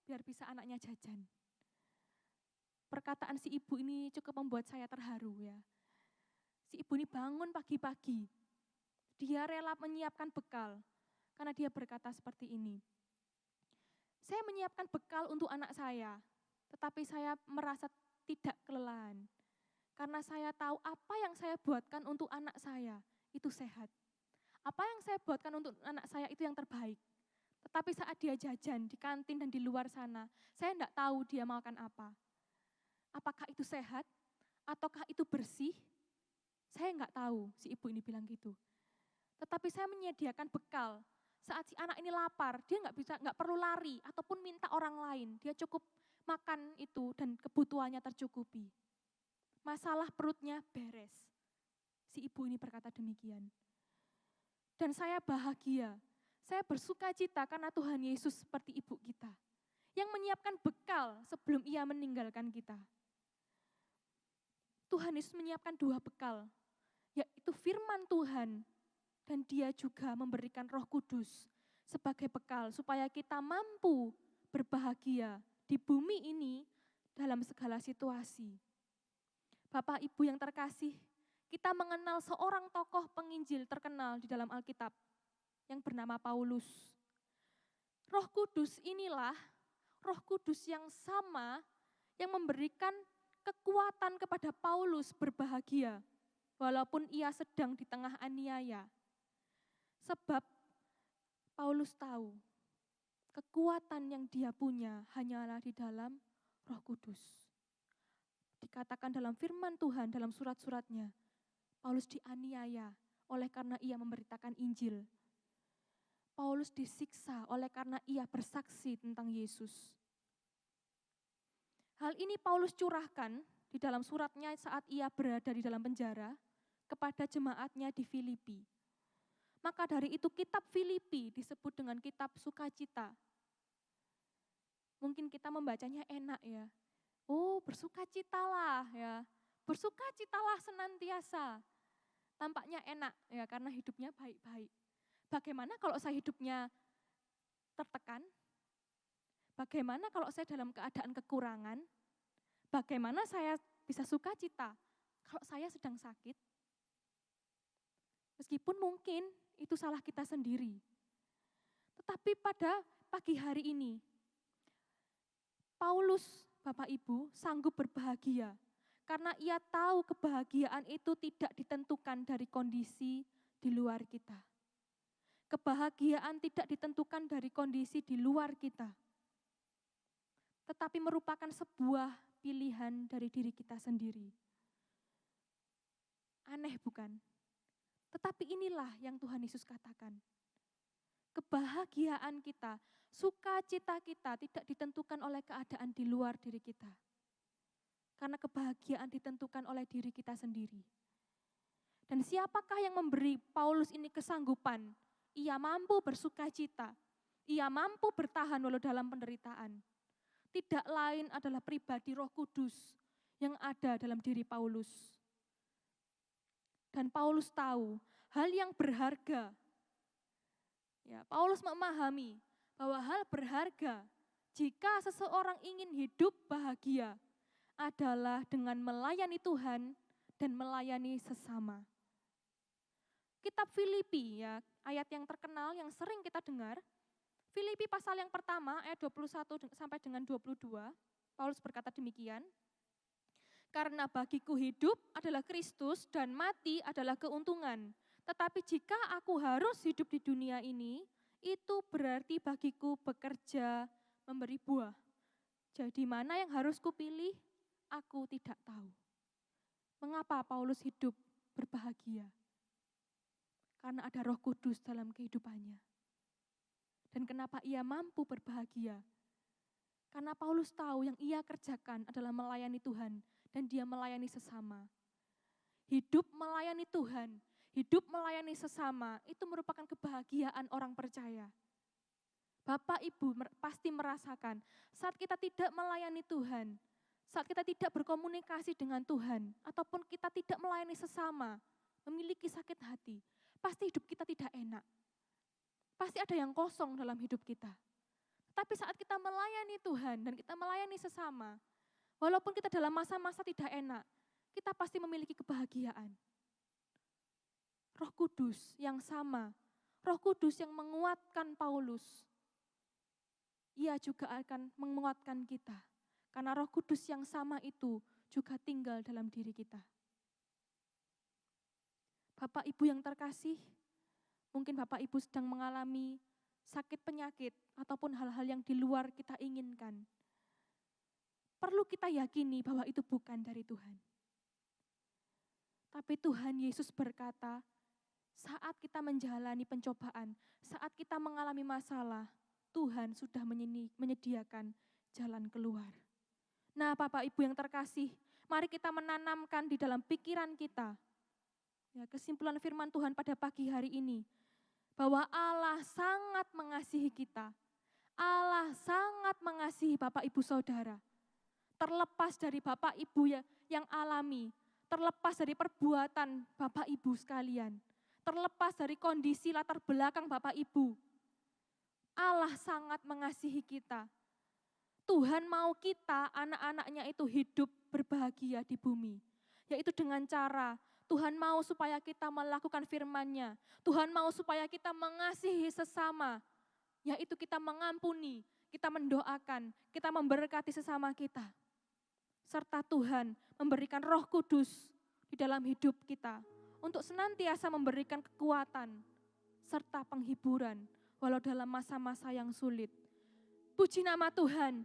biar bisa anaknya jajan. Perkataan si ibu ini cukup membuat saya terharu ya. Si ibu ini bangun pagi-pagi. Dia rela menyiapkan bekal karena dia berkata seperti ini. Saya menyiapkan bekal untuk anak saya, tetapi saya merasa tidak kelelahan. Karena saya tahu apa yang saya buatkan untuk anak saya itu sehat. Apa yang saya buatkan untuk anak saya itu yang terbaik. Tetapi saat dia jajan di kantin dan di luar sana, saya tidak tahu dia makan apa. Apakah itu sehat? Ataukah itu bersih? Saya enggak tahu, si ibu ini bilang gitu. Tetapi saya menyediakan bekal. Saat si anak ini lapar, dia enggak perlu lari ataupun minta orang lain. Dia cukup makan itu dan kebutuhannya tercukupi. Masalah perutnya beres. Si ibu ini berkata demikian. Dan saya bahagia. Saya bersuka cita karena Tuhan Yesus seperti ibu kita. Yang menyiapkan bekal sebelum ia meninggalkan kita. Tuhan Yesus menyiapkan 2 bekal, yaitu firman Tuhan, dan dia juga memberikan Roh Kudus sebagai bekal supaya kita mampu berbahagia di bumi ini dalam segala situasi. Bapak Ibu yang terkasih, kita mengenal seorang tokoh penginjil terkenal di dalam Alkitab yang bernama Paulus. Roh Kudus inilah Roh Kudus yang sama yang memberikan kekuatan kepada Paulus berbahagia, walaupun ia sedang di tengah aniaya. Sebab Paulus tahu, kekuatan yang dia punya hanyalah di dalam Roh Kudus. Dikatakan dalam firman Tuhan, dalam surat-suratnya, Paulus dianiaya oleh karena ia memberitakan Injil. Paulus disiksa oleh karena ia bersaksi tentang Yesus. Hal ini Paulus curahkan di dalam suratnya saat ia berada di dalam penjara kepada jemaatnya di Filipi. Maka dari itu kitab Filipi disebut dengan kitab sukacita. Mungkin kita membacanya enak ya. Oh, bersukacitalah ya. Bersukacitalah senantiasa. Tampaknya enak ya karena hidupnya baik-baik. Bagaimana kalau saya hidupnya tertekan? Bagaimana kalau saya dalam keadaan kekurangan? Bagaimana saya bisa sukacita kalau saya sedang sakit? Meskipun mungkin itu salah kita sendiri. Tetapi pada pagi hari ini, Paulus, Bapak Ibu, sanggup berbahagia. Karena ia tahu kebahagiaan itu tidak ditentukan dari kondisi di luar kita. Kebahagiaan tidak ditentukan dari kondisi di luar kita. Tetapi merupakan sebuah pilihan dari diri kita sendiri. Aneh bukan? Tetapi inilah yang Tuhan Yesus katakan. kebahagiaan kita, sukacita kita tidak ditentukan oleh keadaan di luar diri kita. Karena kebahagiaan ditentukan oleh diri kita sendiri. Dan siapakah yang memberi Paulus ini kesanggupan? Ia mampu bersukacita, ia mampu bertahan walau dalam penderitaan. Tidak lain adalah pribadi Roh Kudus yang ada dalam diri Paulus. Dan Paulus tahu hal yang berharga. Ya, Paulus memahami bahwa hal berharga jika seseorang ingin hidup bahagia adalah dengan melayani Tuhan dan melayani sesama. Kitab Filipi, ya, ayat yang terkenal yang sering kita dengar. Filipi pasal yang pertama ayat 21 sampai dengan 22. Paulus berkata demikian. Karena bagiku hidup adalah Kristus dan mati adalah keuntungan. Tetapi jika aku harus hidup di dunia ini, itu berarti bagiku bekerja memberi buah. Jadi mana yang harus kupilih? Aku tidak tahu. Mengapa Paulus hidup berbahagia? Karena ada Roh Kudus dalam kehidupannya. Dan kenapa ia mampu berbahagia? Karena Paulus tahu yang ia kerjakan adalah melayani Tuhan dan dia melayani sesama. Hidup melayani Tuhan, hidup melayani sesama, itu merupakan kebahagiaan orang percaya. Bapak Ibu pasti merasakan saat kita tidak melayani Tuhan, saat kita tidak berkomunikasi dengan Tuhan, ataupun kita tidak melayani sesama, memiliki sakit hati, pasti hidup kita tidak enak. Pasti ada yang kosong dalam hidup kita. Tapi saat kita melayani Tuhan dan kita melayani sesama, walaupun kita dalam masa-masa tidak enak, kita pasti memiliki kebahagiaan. Roh Kudus yang sama, Roh Kudus yang menguatkan Paulus, ia juga akan menguatkan kita. Karena Roh Kudus yang sama itu juga tinggal dalam diri kita. Bapak Ibu yang terkasih, mungkin Bapak Ibu sedang mengalami sakit penyakit ataupun hal-hal yang di luar kita inginkan. Perlu kita yakini bahwa itu bukan dari Tuhan. Tapi Tuhan Yesus berkata, saat kita menjalani pencobaan, saat kita mengalami masalah, Tuhan sudah menyediakan jalan keluar. Nah, Bapak Ibu yang terkasih, mari kita menanamkan di dalam pikiran kita, ya, kesimpulan firman Tuhan pada pagi hari ini, bahwa Allah sangat mengasihi kita. Allah sangat mengasihi Bapak Ibu Saudara. Terlepas dari Bapak Ibu yang alami, terlepas dari perbuatan Bapak Ibu sekalian, terlepas dari kondisi latar belakang Bapak Ibu, Allah sangat mengasihi kita. Tuhan mau kita, anak-anaknya itu hidup berbahagia di bumi. Yaitu dengan cara, Tuhan mau supaya kita melakukan firman-Nya. Tuhan mau supaya kita mengasihi sesama. Yaitu kita mengampuni, kita mendoakan, kita memberkati sesama kita. Serta Tuhan memberikan Roh Kudus di dalam hidup kita. Untuk senantiasa memberikan kekuatan serta penghiburan walau dalam masa-masa yang sulit. Puji nama Tuhan.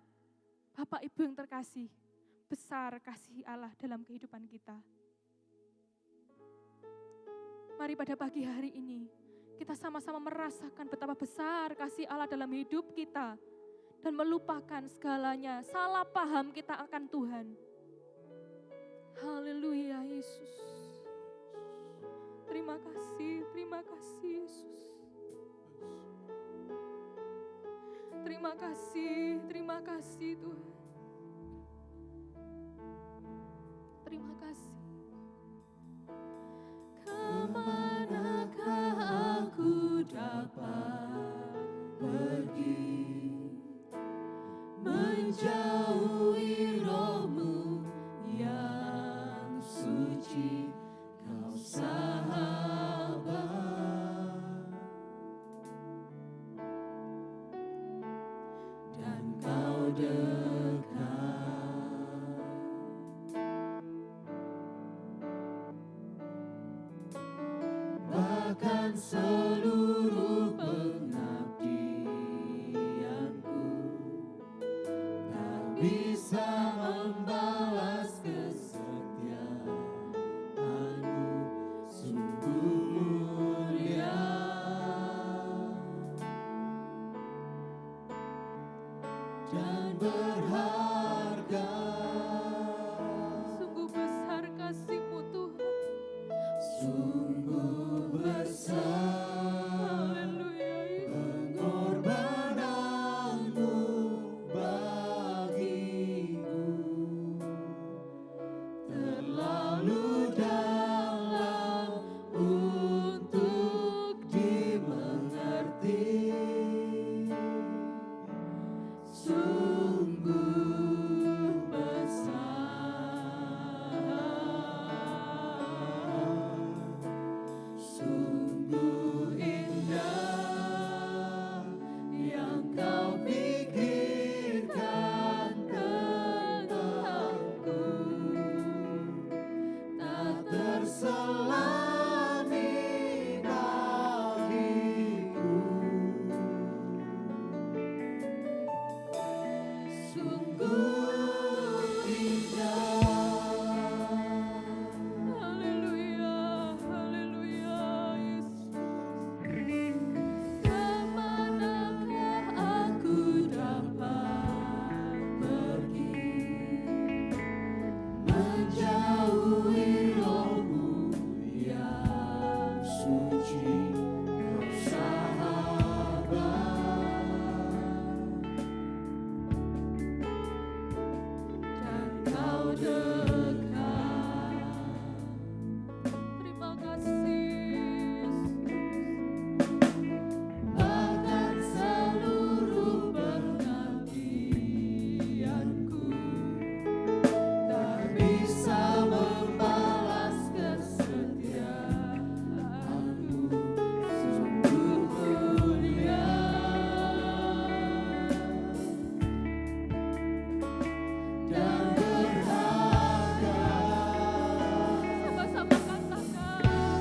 Bapak Ibu yang terkasih, besar kasih Allah dalam kehidupan kita. Mari pada pagi hari ini, kita sama-sama merasakan betapa besar kasih Allah dalam hidup kita. Dan melupakan segalanya, salah paham kita akan Tuhan. Haleluya Yesus. Terima kasih Yesus. Terima kasih Tuhan. Terima kasih. Kemanakah aku dapat pergi, menjauhi Roh-Mu yang suci, Kau sahabat, dan Kau dekat. Bahkan seluruh pengabdianku tak bisa membalas kesetiaan-Mu, sungguh mulia. Sungguh besar pengorbananmu bagiku, terlalu dalam untuk dimengerti. Sungguh besar, sungguh indah yang kau pikirkan tentangku, tak terselami bagiku. Sungguh indah. Haleluya, haleluya, Yesus. Kemanakah aku dapat pergi, Menjauhi rohmu yang suci, kau sahabat, dan kau dekat. Terima kasih, bahkan seluruh pengabdianku tak bisa membalas kesetiaanmu. Sungguh mulia dan berharga. sama-sama katakan.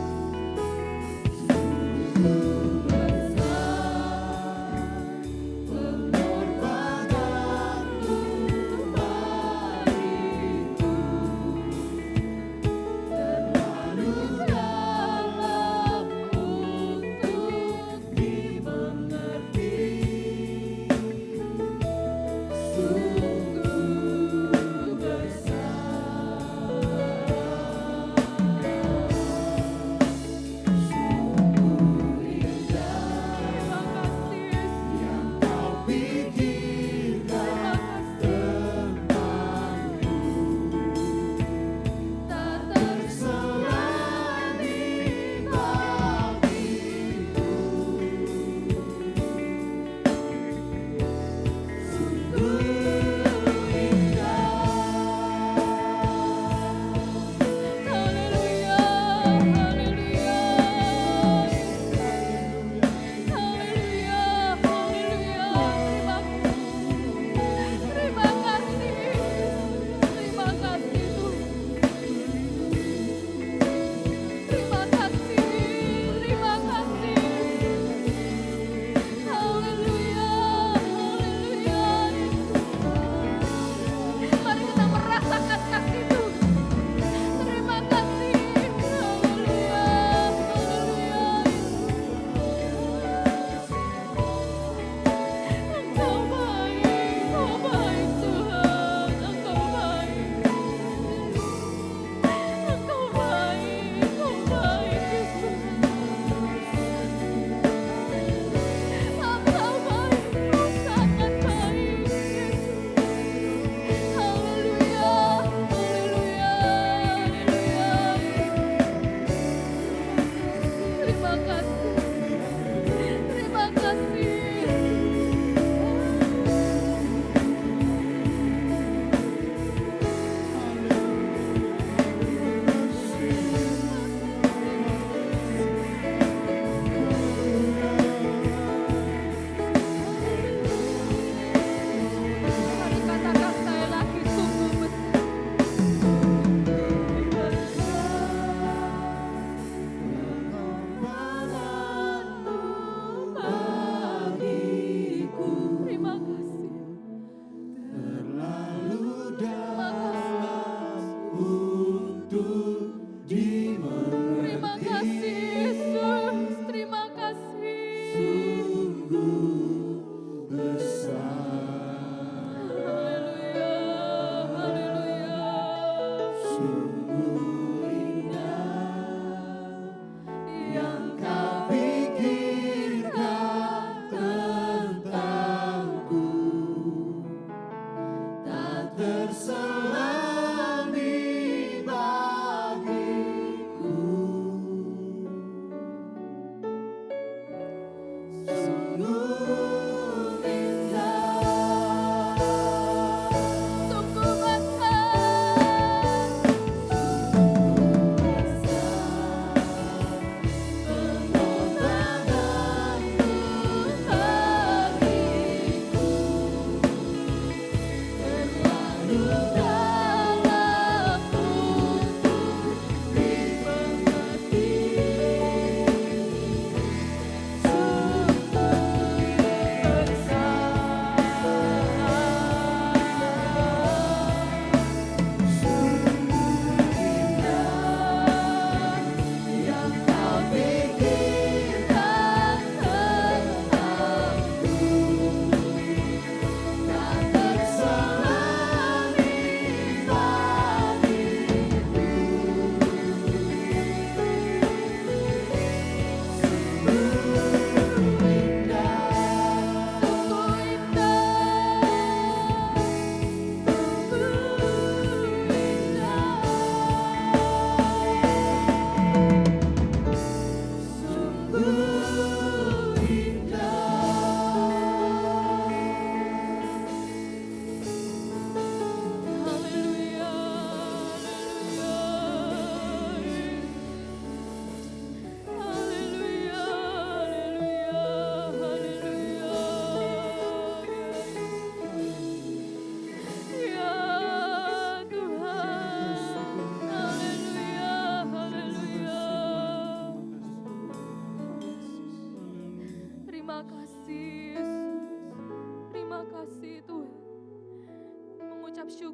Sungguh besar pengorbananmu bagiku, terlalu dalam untuk dimengerti. Sungguh besar, sungguh indah yang kau pikirkan tentangku, tak terselami bagiku. Sungguh indah. Haleluya, haleluya, haleluya, haleluya. Terima kasih, terima kasih Tuhan. Terima kasih, terima kasih. Haleluya, haleluya. Mari kita merasakan kasih Tuhan. Terima kasih, haleluya, haleluya. Engkau baik Tuhan, Engkau baik. Engkau baik, Engkau baik Yesus. Engkau baik, Engkau sangat baik Yesus. Haleluya, haleluya, haleluya. Terima kasih, terima kasih. Mari katakan sekali lagi, sungguh besar. Bagiku Terima kasih, terlalu terima kasih. dalam untuk dimengerti. Terima kasih Yesus, terima kasih. Sungguh besar, Haleluya, haleluya. sungguh indah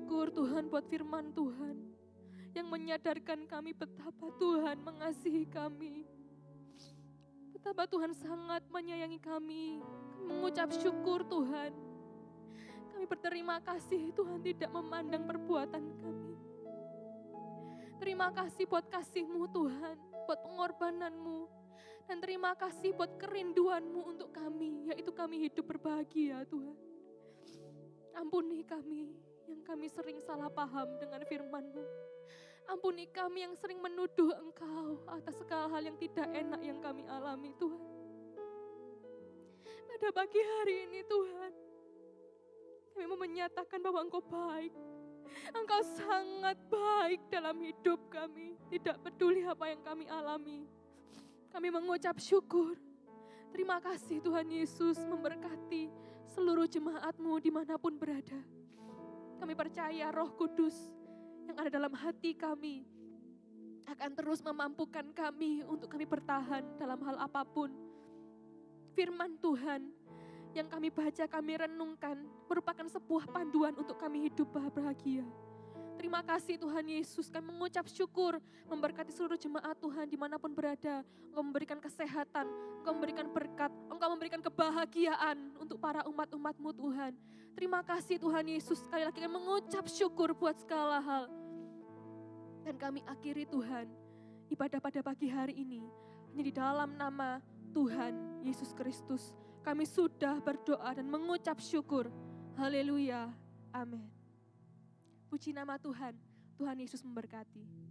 syukur Tuhan buat firman Tuhan yang menyadarkan kami betapa Tuhan mengasihi kami. Betapa Tuhan sangat menyayangi kami. Kami mengucap syukur Tuhan. Kami berterima kasih Tuhan tidak memandang perbuatan kami. Terima kasih buat kasih-Mu Tuhan, buat pengorbanan-Mu. Dan terima kasih buat kerinduan-Mu untuk kami, yaitu kami hidup berbahagia Tuhan. Ampuni kami yang kami sering salah paham dengan firman-Mu. Ampuni kami yang sering menuduh Engkau atas segala hal yang tidak enak yang kami alami Tuhan. Pada pagi hari ini Tuhan, kami mau menyatakan bahwa Engkau baik. Engkau sangat baik dalam hidup kami. Tidak peduli apa yang kami alami. Kami mengucap syukur. Terima kasih Tuhan Yesus memberkati seluruh jemaat-Mu dimanapun berada. Kami percaya Roh Kudus yang ada dalam hati kami akan terus memampukan kami untuk kami bertahan dalam hal apapun. Firman Tuhan yang kami baca, kami renungkan merupakan sebuah panduan untuk kami hidup bahagia. Terima kasih Tuhan Yesus, kami mengucap syukur, memberkati seluruh jemaat Tuhan dimanapun berada. Engkau memberikan kesehatan, Engkau memberikan berkat, Engkau memberikan kebahagiaan untuk para umat-umat-Mu Tuhan. Terima kasih Tuhan Yesus, sekali lagi kami mengucap syukur buat segala hal. Dan kami akhiri Tuhan, ibadah pada pagi hari ini, hanya di dalam nama Tuhan Yesus Kristus. Kami sudah berdoa dan mengucap syukur. Haleluya. Amin. Puji nama Tuhan. Tuhan Yesus memberkati.